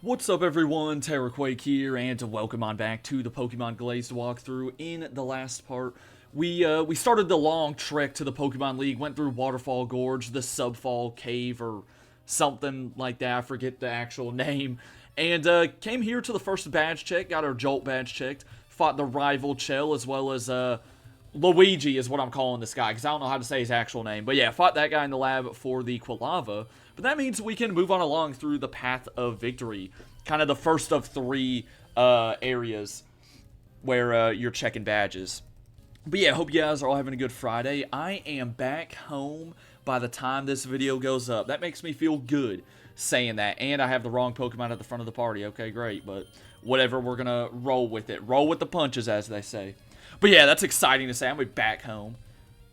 What's up everyone, Terraquake here, and welcome on back to the Pokemon Glazed walkthrough. In the last part, we started the long trek to the Pokemon League, went through Waterfall Gorge, the Subfall Cave, or something like that, I forget the actual name, and came here to the first badge check, got our Jolt badge checked, fought the rival Chell, as well as Luigi is what I'm calling this guy, because I don't know how to say his actual name. But yeah, fought that guy in the lab for the Quilava. But that means we can move on along through the Path of Victory. Kind of the first of three areas where you're checking badges. But yeah, hope you guys are all having a good Friday. I am back home by the time this video goes up. That makes me feel good saying that. And I have the wrong Pokemon at the front of the party. Okay, great. But whatever, we're going to roll with it. Roll with the punches, as they say. But yeah, that's exciting to say. I'm back home.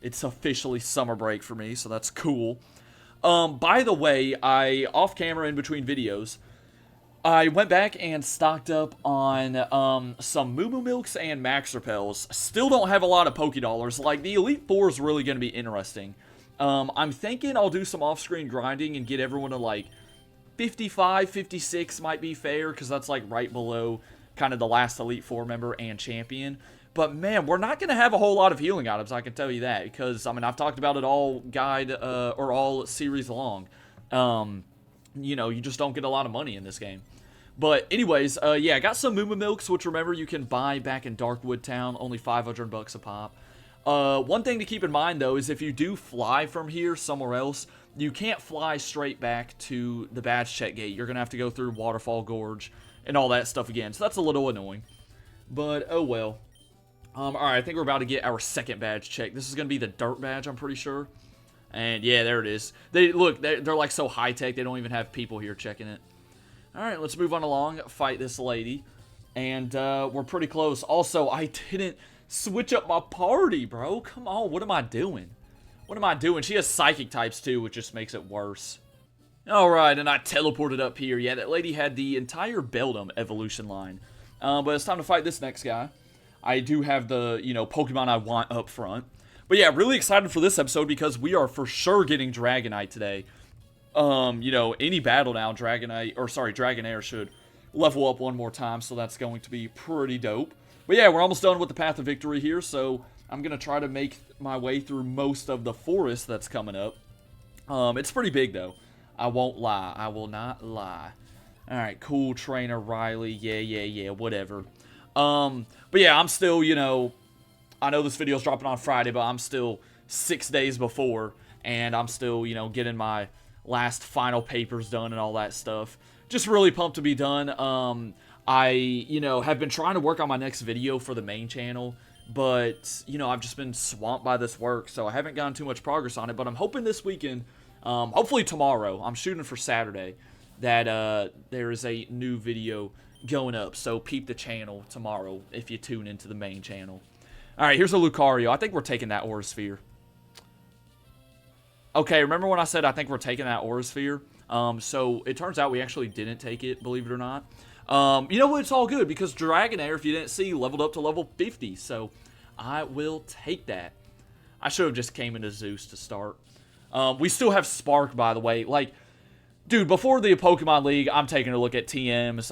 It's officially summer break for me, so that's cool. By the way, off camera in between videos, I went back and stocked up on some Moo Moo Milks and Max Repels. Still don't have a lot of Pokédollars. Like, the Elite Four is really going to be interesting. I'm thinking I'll do some off-screen grinding and get everyone to, like, 55, 56 might be fair, because that's, like, right below kind of the last Elite Four member and champion. But, man, we're not going to have a whole lot of healing items, I can tell you that. Because, I mean, I've talked about it all guide, or all series long. You know, you just don't get a lot of money in this game. But, anyways, yeah, I got some Moo Moo Milks, which, remember, you can buy back in Darkwood Town. Only 500 bucks a pop. One thing to keep in mind, though, is if you do fly from here somewhere else, you can't fly straight back to the badge check gate. You're going to have to go through Waterfall Gorge and all that stuff again. So, that's a little annoying. But, oh well. Alright, I think we're about to get our second badge check. This is going to be the dirt badge, I'm pretty sure. And yeah, there it is. Look, they're like so high-tech, they don't even have people here checking it. Alright, let's move on along, fight this lady. And we're pretty close. Also, I didn't switch up my party, bro. Come on, what am I doing? What am I doing? She has psychic types too, which just makes it worse. Alright, and I teleported up here. Yeah, that lady had the entire Beldum evolution line. But it's time to fight this next guy. I do have the, you know, Pokemon I want up front. But yeah, really excited for this episode because we are for sure getting Dragonite today. You know, any battle now, Dragonair should level up one more time, so that's going to be pretty dope. But yeah, we're almost done with the Path of Victory here, so I'm going to try to make my way through most of the forest that's coming up. It's pretty big, though. I won't lie. I will not lie. Alright, cool trainer, Riley. Yeah, whatever. But yeah, I'm still, you know, I know this video's dropping on Friday, but I'm still 6 days before, and I'm still, you know, getting my last final papers done and all that stuff. Just really pumped to be done. I, you know, have been trying to work on my next video for the main channel, but, you know, I've just been swamped by this work, so I haven't gotten too much progress on it, but I'm hoping this weekend, hopefully tomorrow, I'm shooting for Saturday, that, there is a new video going up, so peep the channel tomorrow if you tune into the main channel. Alright, here's a Lucario. I think we're taking that Aura Sphere. Okay, remember when I said I think we're taking that Aura Sphere? So it turns out we actually didn't take it, believe it or not. You know what, it's all good, because Dragonair, if you didn't see, leveled up to level 50, so I will take that. I should have just came into Zeus to start. We still have Spark, by the way. Like, dude, before the Pokemon League, I'm taking a look at TMs.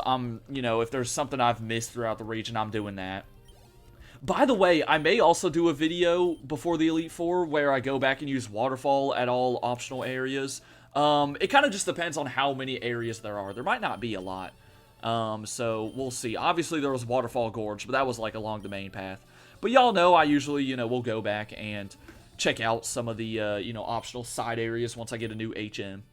You know, if there's something I've missed throughout the region, I'm doing that. By the way, I may also do a video before the Elite Four where I go back and use Waterfall at all optional areas. It kind of just depends on how many areas there are. There might not be a lot. So we'll see. Obviously, there was Waterfall Gorge, but that was like along the main path. But y'all know I usually, you know, will go back and check out some of the, you know, optional side areas once I get a new HM.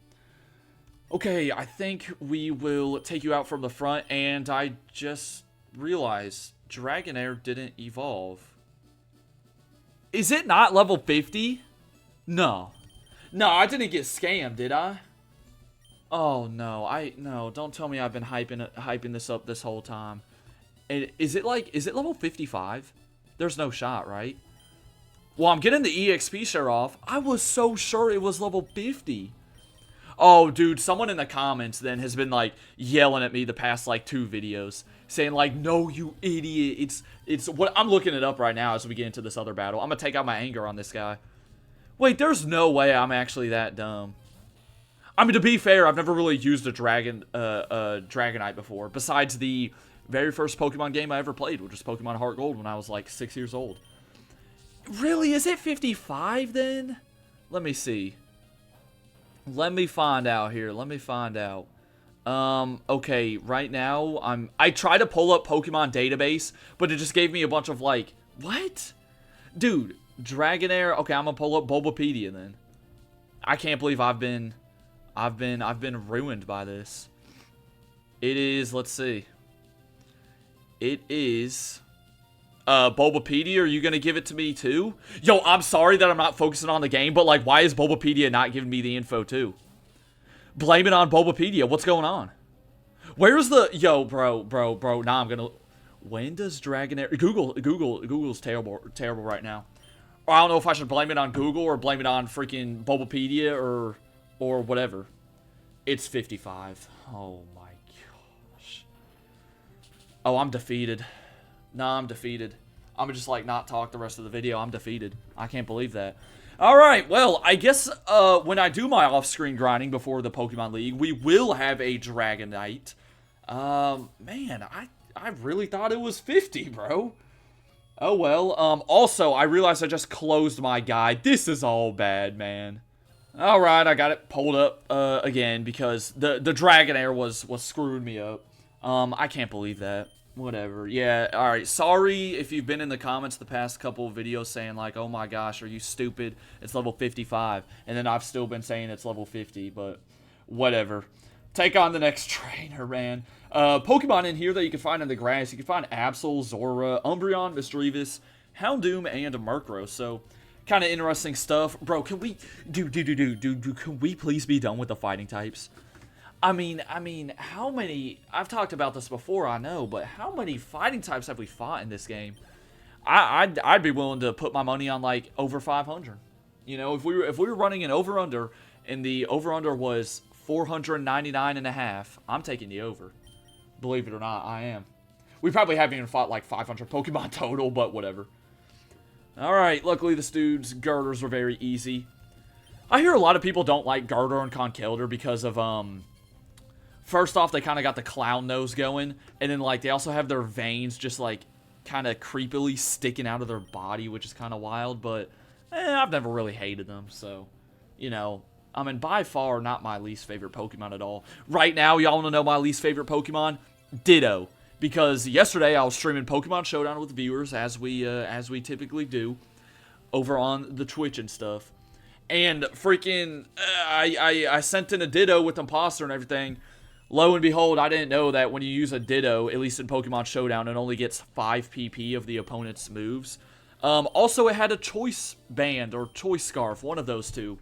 Okay, I think we will take you out from the front, and I just realized Dragonair didn't evolve. Is it not level 50? No. No, I didn't get scammed, did I? Oh, no. No, don't tell me I've been hyping this up this whole time. Is it level 55? There's no shot, right? Well, I'm getting the EXP share off. I was so sure it was level 50. Oh, dude, someone in the comments then has been, like, yelling at me the past, like, 2 videos. Saying, like, no, you idiot. It's what I'm looking it up right now as we get into this other battle. I'm gonna take out my anger on this guy. Wait, there's no way I'm actually that dumb. I mean, to be fair, I've never really used a Dragonite before, besides the very first Pokemon game I ever played, which was Pokemon Heart Gold when I was like 6 years old. Really? Is it 55 then? Let me see. Let me find out here. Let me find out. Okay, right now, I tried to pull up Pokemon database, but it just gave me a bunch of like, what? Dude, Dragonair. Okay, I'm gonna pull up Bulbapedia then. I can't believe I've been ruined by this. It is, let's see. It is Bulbapedia. Are you gonna give it to me too? Yo, I'm sorry that I'm not focusing on the game, but like, why is Bulbapedia not giving me the info too? Blame it on Bulbapedia. What's going on? Where's the... Yo, bro. Nah, I'm gonna... When does Dragonair... Google's terrible right now. Or I don't know if I should blame it on Google or blame it on freaking Bulbapedia or whatever. It's 55. Oh my gosh. Oh, I'm defeated. Nah, I'm defeated. I'm gonna just like not talk the rest of the video. I'm defeated. I can't believe that. Alright, well, I guess when I do my off-screen grinding before the Pokemon League, we will have a Dragonite. Man, I really thought it was 50, bro. Oh, well. Also, I realized I just closed my guide. This is all bad, man. Alright, I got it pulled up again because the Dragonair was screwing me up. I can't believe that. Whatever. Yeah, alright. Sorry if you've been in the comments the past couple of videos saying like, oh my gosh, are you stupid? It's level 55. And then I've still been saying it's level 50, but whatever. Take on the next trainer, man. Pokemon in here that you can find in the grass. You can find Absol, Zora, Umbreon, Misdreavus, Houndoom, and Murkrow. So, kind of interesting stuff. Bro, can we... Dude, can we please be done with the fighting types? I mean, how many... I've talked about this before, I know, but how many fighting types have we fought in this game? I'd be willing to put my money on, like, over 500. You know, if we were running an over-under, and the over-under was 499.5, I'm taking the over. Believe it or not, I am. We probably haven't even fought, like, 500 Pokemon total, but whatever. Alright, luckily this dude's girders were very easy. I hear a lot of people don't like Gardevoir and Conkeldurr because of, first off, they kind of got the clown nose going, and then, like, they also have their veins just, like, kind of creepily sticking out of their body, which is kind of wild, but, I've never really hated them, so, you know, I mean, by far, not my least favorite Pokemon at all. Right now, y'all want to know my least favorite Pokemon? Ditto. Because yesterday, I was streaming Pokemon Showdown with viewers, as we typically do, over on the Twitch and stuff. And freaking, I sent in a Ditto with Imposter and everything. Lo and behold, I didn't know that when you use a Ditto, at least in Pokemon Showdown, it only gets 5 PP of the opponent's moves. Also, it had a Choice Band or Choice Scarf, one of those two.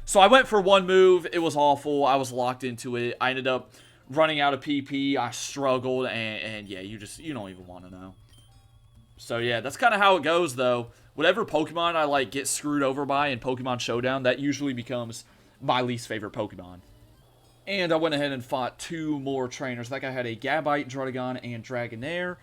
So I went for one move. It was awful. I was locked into it. I ended up running out of PP. I struggled, and yeah, you don't even want to know. So yeah, that's kind of how it goes, though. Whatever Pokemon I like get screwed over by in Pokemon Showdown, that usually becomes my least favorite Pokemon. And I went ahead and fought 2 more trainers. That guy had a Gabite, Druddigon, and Dragonair.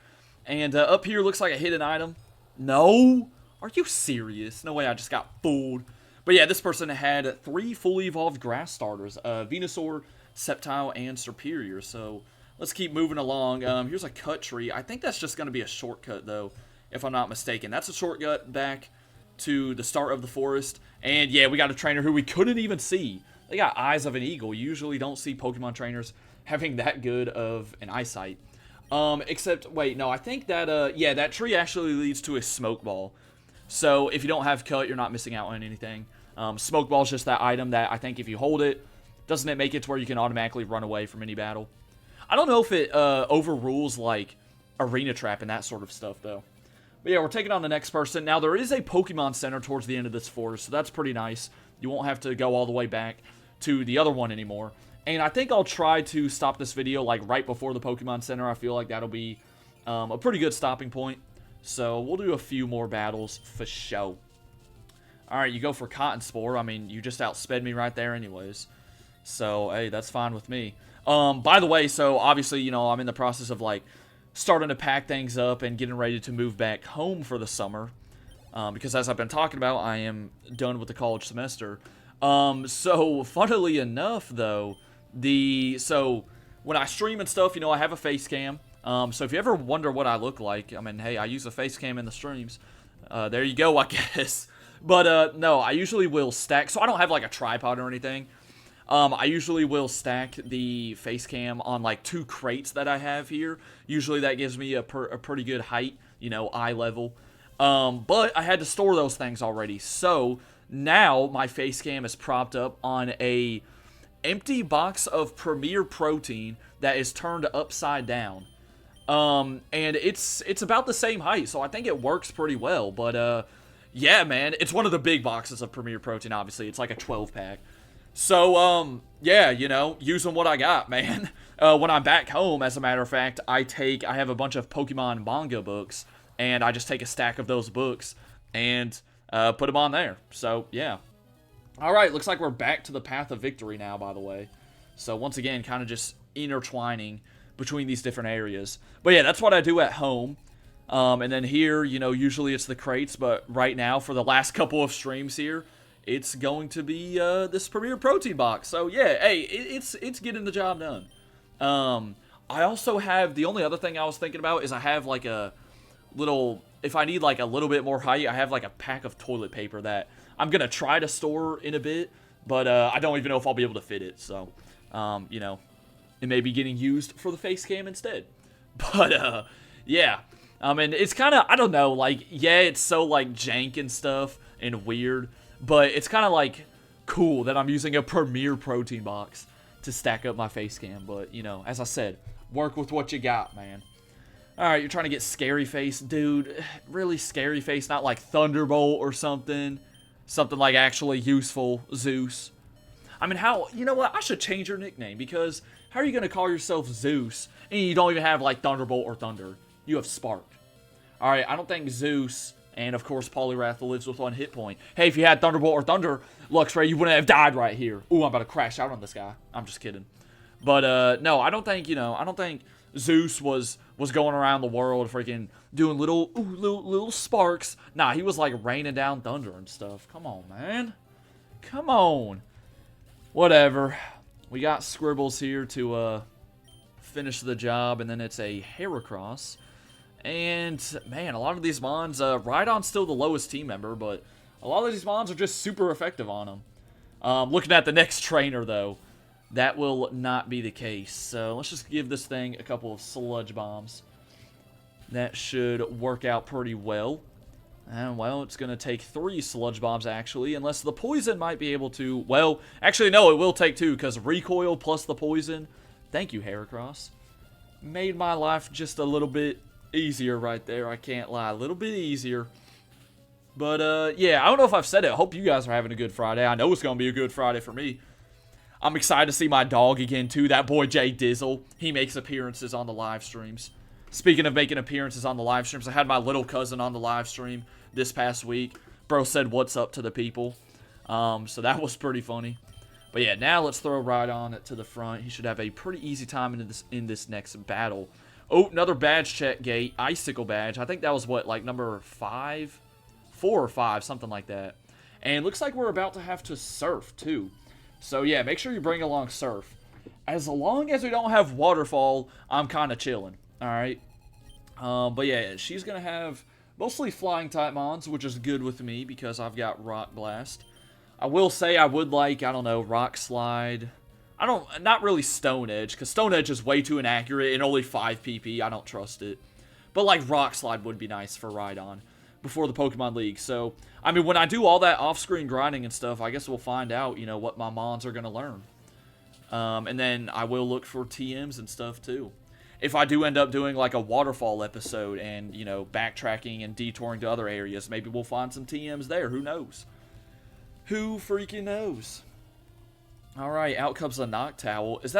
And up here looks like a hidden item. No? Are you serious? No way, I just got fooled. But yeah, this person had 3 fully evolved grass starters. Venusaur, Sceptile, and Serperior. So let's keep moving along. Here's a cut tree. I think that's just going to be a shortcut, though, if I'm not mistaken. That's a shortcut back to the start of the forest. And yeah, we got a trainer who we couldn't even see. They got eyes of an eagle. You usually don't see Pokemon trainers having that good of an eyesight. Except, wait, no, I think that, yeah, that tree actually leads to a Smoke Ball. So if you don't have cut, you're not missing out on anything. Smoke Ball is just that item that I think if you hold it, doesn't it make it to where you can automatically run away from any battle? I don't know if it overrules, like, Arena Trap and that sort of stuff, though. But yeah, we're taking on the next person. Now, there is a Pokemon Center towards the end of this forest, so that's pretty nice. You won't have to go all the way back to the other one anymore. And I think I'll try to stop this video, like, right before the Pokemon Center. I feel like that'll be a pretty good stopping point. So, we'll do a few more battles for show. Alright, you go for Cotton Spore. I mean, you just outsped me right there anyways. So, hey, that's fine with me. By the way, so, obviously, you know, I'm in the process of, like, starting to pack things up and getting ready to move back home for the summer. Because as I've been talking about, I am done with the college semester. So funnily enough, though, so when I stream and stuff, I have a face cam. So if you ever wonder what I look like, I mean, hey, I use a face cam in the streams. There you go, I guess. But no, I usually will stack. So I don't have like a tripod or anything. I usually will stack the face cam on like 2 crates that I have here. Usually that gives me a pretty good height, eye level. But I had to store those things already. So now my face cam is propped up on a empty box of Premier Protein that is turned upside down. And it's about the same height, so I think it works pretty well. But yeah, man, it's one of the big boxes of Premier Protein, obviously. It's like a 12-pack. So, yeah, using what I got, man. When I'm back home, as a matter of fact, I have a bunch of Pokemon manga books, and I just take a stack of those books and put them on there. So, yeah. Alright, looks like we're back to the path of victory now, by the way. So, once again, kind of just intertwining between these different areas. But yeah, that's what I do at home. And then here, usually it's the crates, but right now, for the last couple of streams here, it's going to be this Premier Protein box. So yeah, hey, it's getting the job done. I also have, the only other thing I was thinking about is I have like a little, if I need like a little bit more height, I have like a pack of toilet paper that I'm going to try to store in a bit, but I don't even know if I'll be able to fit it. So, it may be getting used for the face cam instead. But, yeah. I mean, it's kind of, I don't know, like, yeah, it's so, like, jank and stuff and weird, but it's kind of, like, cool that I'm using a Premier Protein box to stack up my face cam. But, as I said, work with what you got, man. Alright, you're trying to get Scary Face. Dude, really Scary Face, not like Thunderbolt or something. Something, like, actually useful. Zeus. I mean, how, you know what, I should change your nickname, because how are you going to call yourself Zeus, and you don't even have, like, Thunderbolt or Thunder? You have Spark. Alright, I don't think Zeus, and of course Poliwrath lives with 1 hit point. Hey, if you had Thunderbolt or Thunder, Luxray, you wouldn't have died right here. Ooh, I'm about to crash out on this guy. I'm just kidding. But, no, I don't think, I don't think Zeus was going around the world freaking doing little sparks. Nah, he was, like, raining down thunder and stuff. Come on, man. Come on. Whatever. We got Scribbles here to finish the job, and then it's a Heracross. And, man, a lot of these mons, Rhydon's still the lowest team member, but a lot of these mons are just super effective on them. Looking at the next trainer, though, that will not be the case. So let's just give this thing a couple of Sludge Bombs. That should work out pretty well. And, well, it's going to take 3 Sludge Bombs, actually, unless the Poison might be able to... Well, actually, no, it will take 2, because Recoil plus the Poison... Thank you, Heracross. Made my life just a little bit easier right there, I can't lie. A little bit easier. But, yeah, I don't know if I've said it. I hope you guys are having a good Friday. I know it's going to be a good Friday for me. I'm excited to see my dog again, too. That boy, Jay Dizzle. He makes appearances on the live streams. Speaking of making appearances on the live streams, I had my little cousin on the live stream this past week. Bro said what's up to the people. So that was pretty funny. But yeah, now let's throw Rhydon to the front. He should have a pretty easy time in this next battle. Oh, another badge check gate. Icicle badge. I think that was what, like number 5? 4 or 5, something like that. And looks like we're about to have to surf too. So yeah, make sure you bring along surf. As long as we don't have waterfall, I'm kind of chilling. Alright. But yeah, she's going to have mostly flying type mons, which is good with me because I've got Rock Blast. I will say I would like, I don't know, Rock Slide. Not really Stone Edge, because Stone Edge is way too inaccurate and only 5 PP. I don't trust it. But like Rock Slide would be nice for Rhydon before the Pokemon League. So, I mean, when I do all that off-screen grinding and stuff, I guess we'll find out, what my mons are going to learn. And then I will look for TMs and stuff too. If I do end up doing like a waterfall episode and, backtracking and detouring to other areas, maybe we'll find some TMs there. Who knows? Who freaking knows? Alright, out comes the Noctowl. Is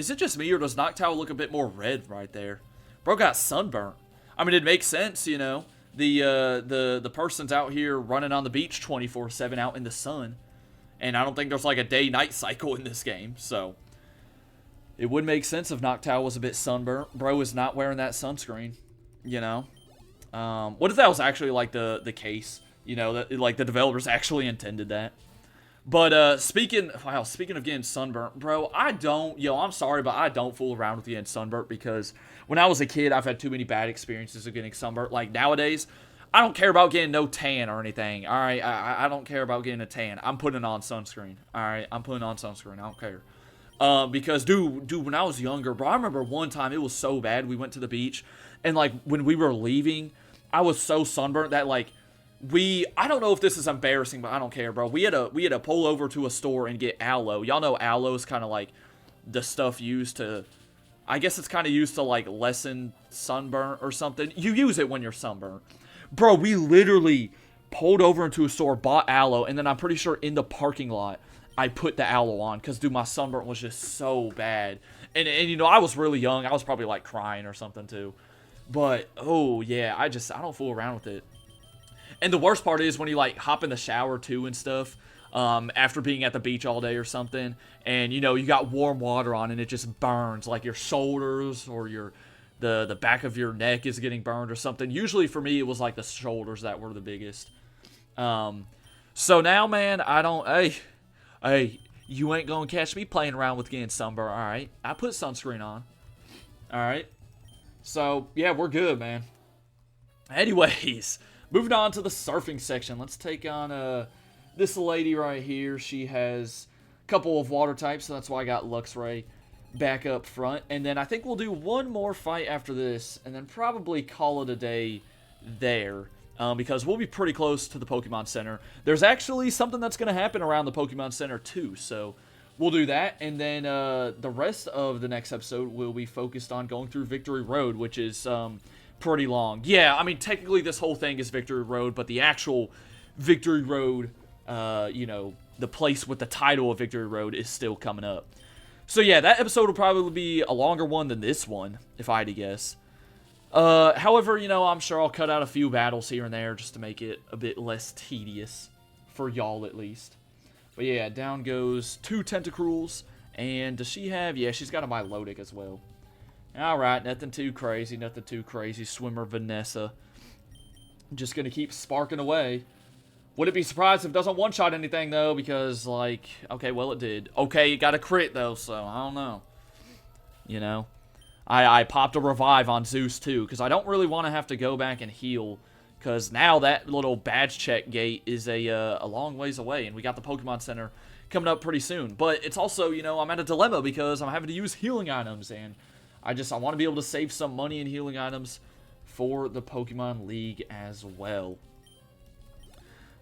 it just me, or does Noctowl look a bit more red right there? Bro got sunburnt. I mean, it makes sense, The person's out here running on the beach 24/7 out in the sun. And I don't think there's like a day-night cycle in this game, so... It would make sense if Noctowl was a bit sunburnt. Bro is not wearing that sunscreen, What if that was actually like the case? That like the developers actually intended that. But speaking of getting sunburnt, bro, I'm sorry, but I don't fool around with getting sunburnt because when I was a kid, I've had too many bad experiences of getting sunburnt. Like nowadays, I don't care about getting no tan or anything. All right, I don't care about getting a tan. I'm putting on sunscreen. All right, I'm putting on sunscreen. I don't care. Because dude, when I was younger, bro, I remember one time it was so bad. We went to the beach, and like when we were leaving, I was so sunburnt that like. I don't know if this is embarrassing, but I don't care, bro. We had to pull over to a store and get aloe. Y'all know aloe is kind of like the stuff used to, I guess it's kind of used to like lessen sunburn or something. You use it when you're sunburned. Bro, we literally pulled over into a store, bought aloe, and then I'm pretty sure in the parking lot, I put the aloe on because, dude, my sunburn was just so bad. And you know, I was really young. I was probably like crying or something too. But, oh, yeah, I don't fool around with it. And the worst part is when you, like, hop in the shower, too, and stuff, after being at the beach all day or something, and, you know, you got warm water on, and it just burns, like, your shoulders or the back of your neck is getting burned or something. Usually, for me, it was, like, the shoulders that were the biggest. So now, man, hey, you ain't gonna catch me playing around with getting sunburn, alright? I put sunscreen on, alright? So, yeah, we're good, man. Anyways... Moving on to the surfing section. Let's take on this lady right here. She has a couple of water types, so that's why I got Luxray back up front. And then I think we'll do one more fight after this, and then probably call it a day there. Because we'll be pretty close to the Pokemon Center. There's actually something that's going to happen around the Pokemon Center too, so we'll do that. And then the rest of the next episode will be focused on going through Victory Road, which is... pretty long. Yeah, I mean, technically this whole thing is Victory Road, but the actual Victory Road, you know, the place with the title of Victory Road is still coming up. So yeah, that episode will probably be a longer one than this one, if I had to guess. However, you know, I'm sure I'll cut out a few battles here and there just to make it a bit less tedious, for y'all at least. But yeah, down goes 2 Tentacruels, and does she have... Yeah, she's got a Milotic as well. Alright, nothing too crazy, Swimmer Vanessa. Just gonna keep sparking away. Wouldn't be surprised if it doesn't one-shot anything, though, because, like... Okay, well, it did. Okay, it got a crit, though, so I don't know. You know? I popped a revive on Zeus, too, because I don't really want to have to go back and heal, because now that little badge check gate is a long ways away, and we got the Pokemon Center coming up pretty soon. But it's also, you know, I'm at a dilemma, because I'm having to use healing items, and... I want to be able to save some money in healing items for the Pokemon League as well.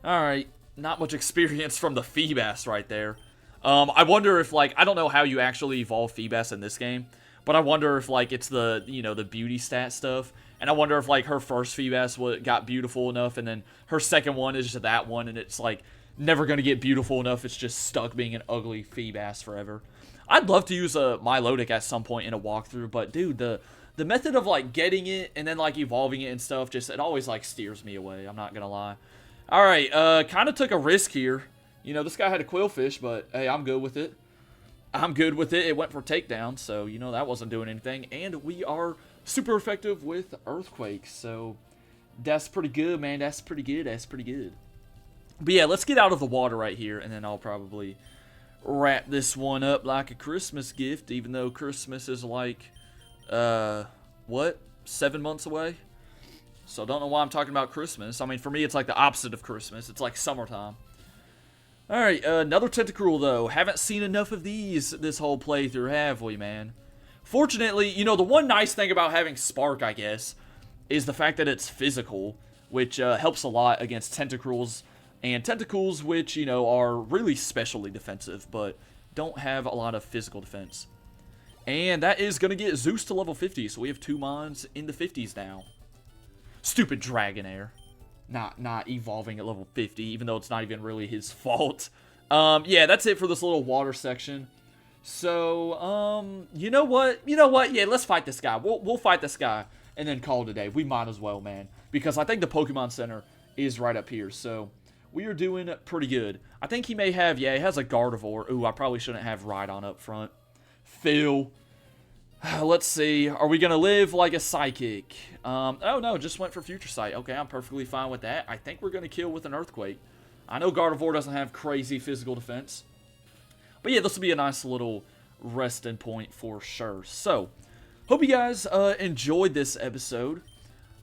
Alright, not much experience from the Feebas right there. I wonder if, like, I don't know how you actually evolve Feebas in this game, but I wonder if, like, it's the, you know, the beauty stat stuff, and I wonder if, like, her first Feebas got beautiful enough, and then her second one is just that one, and it's, like, never going to get beautiful enough, it's just stuck being an ugly Feebas forever. I'd love to use a Milotic at some point in a walkthrough, but dude, the method of like getting it and then like evolving it and stuff, just it always like steers me away. I'm not gonna lie. All right, kind of took a risk here. You know, this guy had a Quillfish, but hey, I'm good with it. It went for takedown, so you know that wasn't doing anything. And we are super effective with Earthquake, so that's pretty good, man. That's pretty good. But yeah, let's get out of the water right here, and then I'll probably wrap this one up like a Christmas gift, even though Christmas is like, what? 7 months away? So I don't know why I'm talking about Christmas. I mean, for me, it's like the opposite of Christmas. It's like summertime. Alright, another Tentacruel, though. Haven't seen enough of these this whole playthrough, have we, man? Fortunately, you know, the one nice thing about having Spark, I guess, is the fact that it's physical, which helps a lot against Tentacruels and Tentacles, which, you know, are really specially defensive, but don't have a lot of physical defense. And that is going to get Zeus to level 50, so we have 2 Mons in the 50s now. Stupid Dragonair. Not evolving at level 50, even though it's not even really his fault. Yeah, that's it for this little water section. So, you know what? Yeah, let's fight this guy. We'll fight this guy and then call it a day. We might as well, man. Because I think the Pokemon Center is right up here, so... We are doing pretty good. I think he may have, yeah, he has a Gardevoir. Ooh, I probably shouldn't have Rhydon up front. Phil. Let's see. Are we going to live like a Psychic? Oh, no, just went for Future Sight. Okay, I'm perfectly fine with that. I think we're going to kill with an Earthquake. I know Gardevoir doesn't have crazy physical defense. But yeah, this will be a nice little resting point for sure. So, hope you guys enjoyed this episode.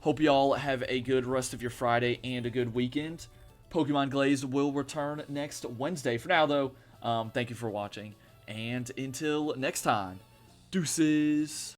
Hope y'all have a good rest of your Friday and a good weekend. Pokemon Glazed will return next Wednesday. For now, though, thank you for watching. And until next time, deuces.